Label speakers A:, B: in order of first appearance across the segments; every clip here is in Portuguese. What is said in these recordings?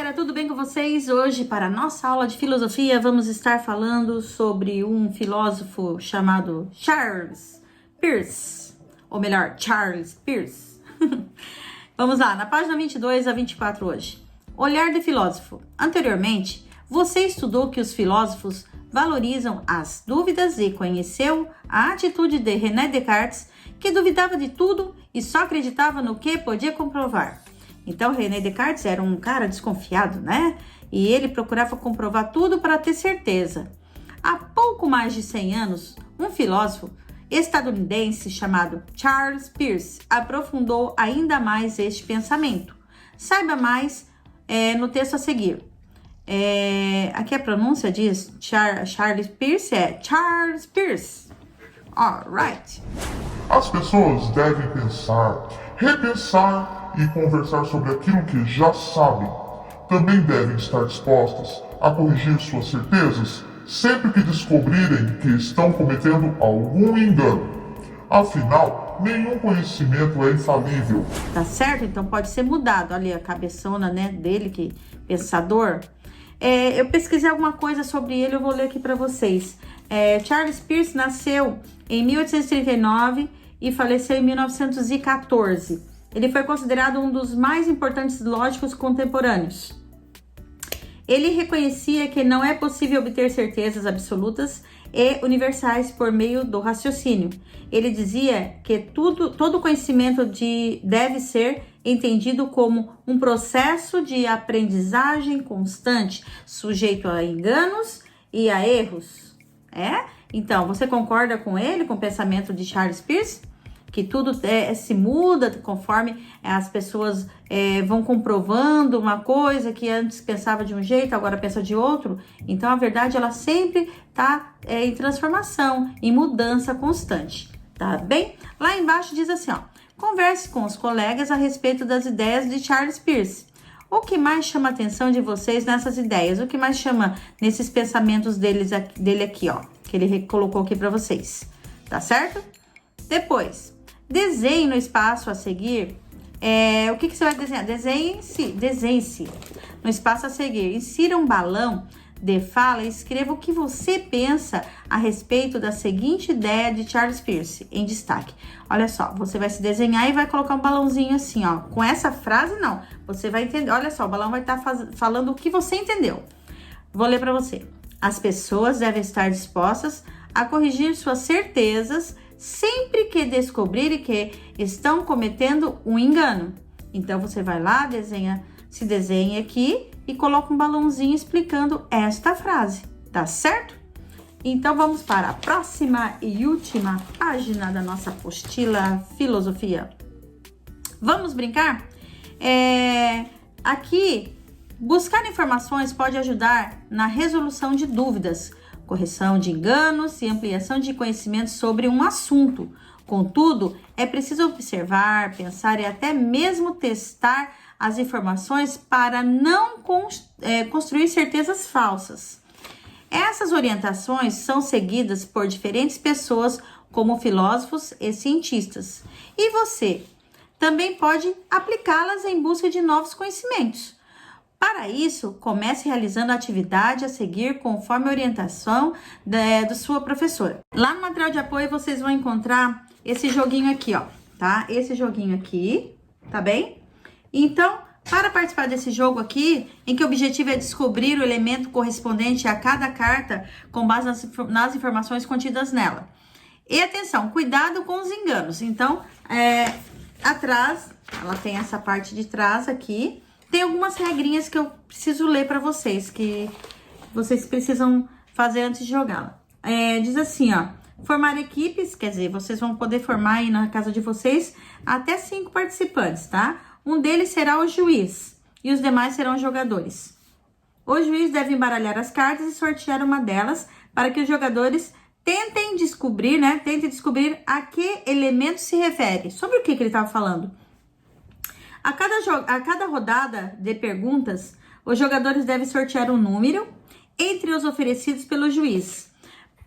A: galera, tudo bem com vocês? Hoje, para a nossa aula de filosofia, vamos estar falando sobre um filósofo chamado Charles Peirce, ou melhor, Charles Peirce. Vamos lá, na página 22 a 24 hoje. Olhar de filósofo. Anteriormente, você estudou que os filósofos valorizam as dúvidas e conheceu a atitude de René Descartes, que duvidava de tudo e só acreditava no que podia comprovar. Então, René Descartes era um cara desconfiado, né? E ele procurava comprovar tudo para ter certeza. Há pouco mais de 100 anos, um filósofo estadunidense chamado Charles Peirce aprofundou ainda mais este pensamento. Saiba mais no texto a seguir. Aqui a pronúncia diz Charles Peirce, Charles Peirce. Alright.
B: As pessoas devem pensar, repensar e conversar sobre aquilo que já sabem. Também devem estar dispostas a corrigir suas certezas sempre que descobrirem que estão cometendo algum engano. Afinal, nenhum conhecimento é infalível.
A: Tá certo? Então pode ser mudado. Olha a cabeçona, né, dele, que pensador. Eu pesquisei alguma coisa sobre ele, eu vou ler aqui para vocês. Charles Peirce nasceu em 1839 e faleceu em 1914. Ele foi considerado um dos mais importantes lógicos contemporâneos. Ele reconhecia que não é possível obter certezas absolutas e universais por meio do raciocínio. Ele dizia que todo conhecimento deve ser entendido como um processo de aprendizagem constante, sujeito a enganos e a erros. Então, você concorda com ele, com o pensamento de Charles Peirce? Que tudo se muda conforme as pessoas vão comprovando uma coisa que antes pensava de um jeito, agora pensa de outro. Então, a verdade, ela sempre está em transformação, em mudança constante, tá bem? Lá embaixo diz assim, converse com os colegas a respeito das ideias de Charles Peirce. O que mais chama a atenção de vocês nessas ideias? O que mais chama nesses pensamentos dele aqui, que ele colocou aqui para vocês, tá certo? Depois, desenhe no espaço a seguir. O que você vai desenhar? Desenhe-se no espaço a seguir. Insira um balão de fala e escreva o que você pensa a respeito da seguinte ideia de Charles Peirce, em destaque. Olha só, você vai se desenhar e vai colocar um balãozinho assim, com essa frase não. Você vai entender, olha só, o balão vai estar falando o que você entendeu. Vou ler para você. As pessoas devem estar dispostas a corrigir suas certezas sempre que descobrirem que estão cometendo um engano. Então, você vai lá, se desenha aqui e coloca um balãozinho explicando esta frase, tá certo? Então, vamos para a próxima e última página da nossa apostila Filosofia. Vamos brincar? Aqui, buscar informações pode ajudar na resolução de dúvidas, correção de enganos e ampliação de conhecimentos sobre um assunto. Contudo, é preciso observar, pensar e até mesmo testar as informações para não construir certezas falsas. Essas orientações são seguidas por diferentes pessoas, como filósofos e cientistas. E você também pode aplicá-las em busca de novos conhecimentos. Para isso, comece realizando a atividade a seguir conforme a orientação da sua professora. Lá no material de apoio, vocês vão encontrar esse joguinho aqui, tá? Esse joguinho aqui, tá bem? Então, para participar desse jogo aqui, em que o objetivo é descobrir o elemento correspondente a cada carta com base nas informações contidas nela. E atenção, cuidado com os enganos. Então, atrás, ela tem essa parte de trás aqui. Tem algumas regrinhas que eu preciso ler para vocês, que vocês precisam fazer antes de jogá-la. Diz assim, formar equipes, quer dizer, vocês vão poder formar aí na casa de vocês até 5 participantes, tá? Um deles será o juiz e os demais serão jogadores. O juiz deve embaralhar as cartas e sortear uma delas para que os jogadores tentem descobrir a que elemento se refere. Sobre o que ele estava falando? A cada rodada de perguntas, os jogadores devem sortear um número entre os oferecidos pelo juiz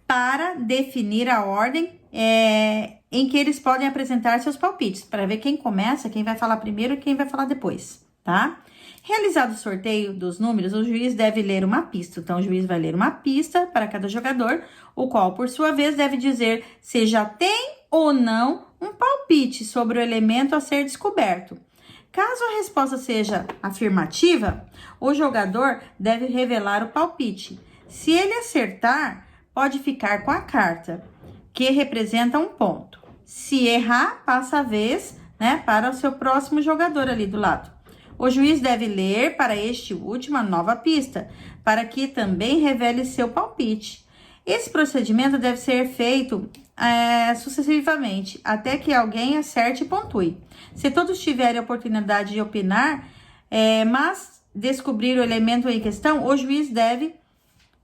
A: para definir a ordem em que eles podem apresentar seus palpites, para ver quem começa, quem vai falar primeiro e quem vai falar depois, tá? Realizado o sorteio dos números, o juiz deve ler uma pista. Então, o juiz vai ler uma pista para cada jogador, o qual, por sua vez, deve dizer se já tem ou não um palpite sobre o elemento a ser descoberto. Caso a resposta seja afirmativa, o jogador deve revelar o palpite. Se ele acertar, pode ficar com a carta, que representa um ponto. Se errar, passa a vez, né, para o seu próximo jogador ali do lado. O juiz deve ler para este último a nova pista, para que também revele seu palpite. Esse procedimento deve ser feito sucessivamente, até que alguém acerte e pontue. Se todos tiverem a oportunidade de opinar, mas descobrir o elemento em questão, o juiz deve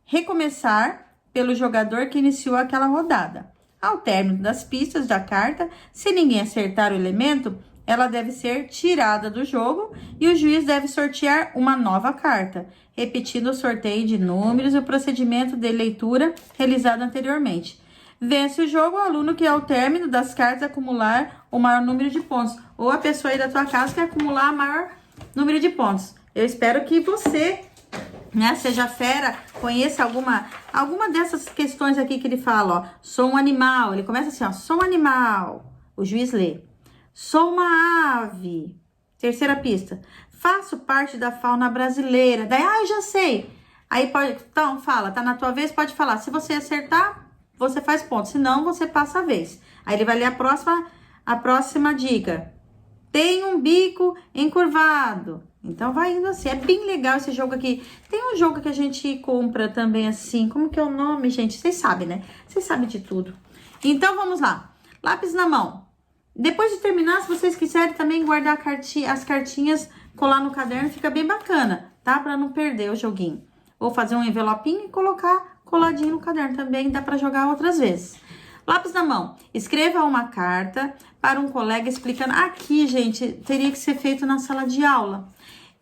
A: recomeçar pelo jogador que iniciou aquela rodada. Ao término das pistas da carta, se ninguém acertar o elemento, ela deve ser tirada do jogo e o juiz deve sortear uma nova carta, repetindo o sorteio de números e o procedimento de leitura realizado anteriormente. Vence o jogo o aluno que, ao término das cartas, acumular o maior número de pontos. Ou a pessoa aí da tua casa que acumular o maior número de pontos. Eu espero que você, né, seja fera, conheça alguma dessas questões aqui que ele fala, ó. Sou um animal. Ele começa assim, ó. Sou um animal. O juiz lê. Sou uma ave. Terceira pista. Faço parte da fauna brasileira. Daí, eu já sei. Aí pode, então fala, tá na tua vez, pode falar. Se você acertar, você faz ponto. Se não, você passa a vez. Aí ele vai ler a próxima dica. Tem um bico encurvado. Então vai indo assim. É bem legal esse jogo aqui. Tem um jogo que a gente compra também assim. Como que é o nome, gente? Vocês sabem, né? Vocês sabem de tudo. Então vamos lá. Lápis na mão. Depois de terminar, se vocês quiserem também guardar as cartinhas, colar no caderno, fica bem bacana, tá? Pra não perder o joguinho. Ou fazer um envelopinho e colocar coladinho no caderno também, dá pra jogar outras vezes. Lápis na mão. Escreva uma carta para um colega explicando. Aqui, gente, teria que ser feito na sala de aula.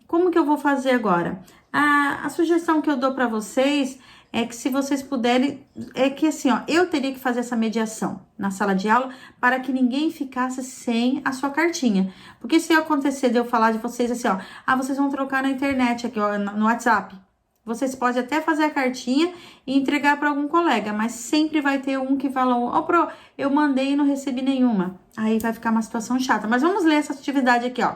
A: Como que eu vou fazer agora? A sugestão que eu dou pra vocês é que se vocês puderem, é que assim, ó, eu teria que fazer essa mediação na sala de aula para que ninguém ficasse sem a sua cartinha. Porque se acontecer de eu falar de vocês assim, ó, vocês vão trocar na internet aqui, ó, no WhatsApp. Vocês podem até fazer a cartinha e entregar para algum colega, mas sempre vai ter um que fala, ó, Pro, eu mandei e não recebi nenhuma. Aí vai ficar uma situação chata. Mas vamos ler essa atividade aqui, ó.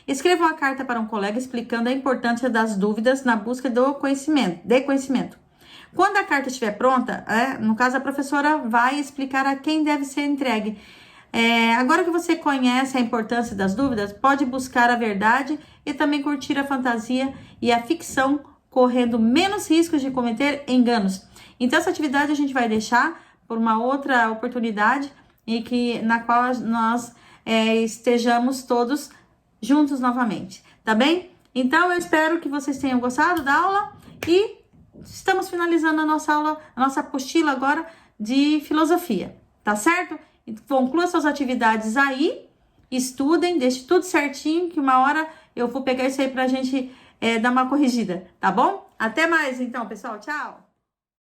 A: Escreva uma carta para um colega explicando a importância das dúvidas na busca de conhecimento. Quando a carta estiver pronta, no caso a professora vai explicar a quem deve ser entregue. Agora que você conhece a importância das dúvidas, pode buscar a verdade e também curtir a fantasia e a ficção, correndo menos riscos de cometer enganos. Então, essa atividade a gente vai deixar por uma outra oportunidade na qual nós estejamos todos juntos novamente, tá bem? Então, eu espero que vocês tenham gostado da aula e estamos finalizando a nossa aula, a nossa apostila agora de filosofia, tá certo? Conclua suas atividades aí, estudem, deixe tudo certinho, que uma hora eu vou pegar isso aí pra gente dar uma corrigida, tá bom? Até mais então, pessoal, tchau!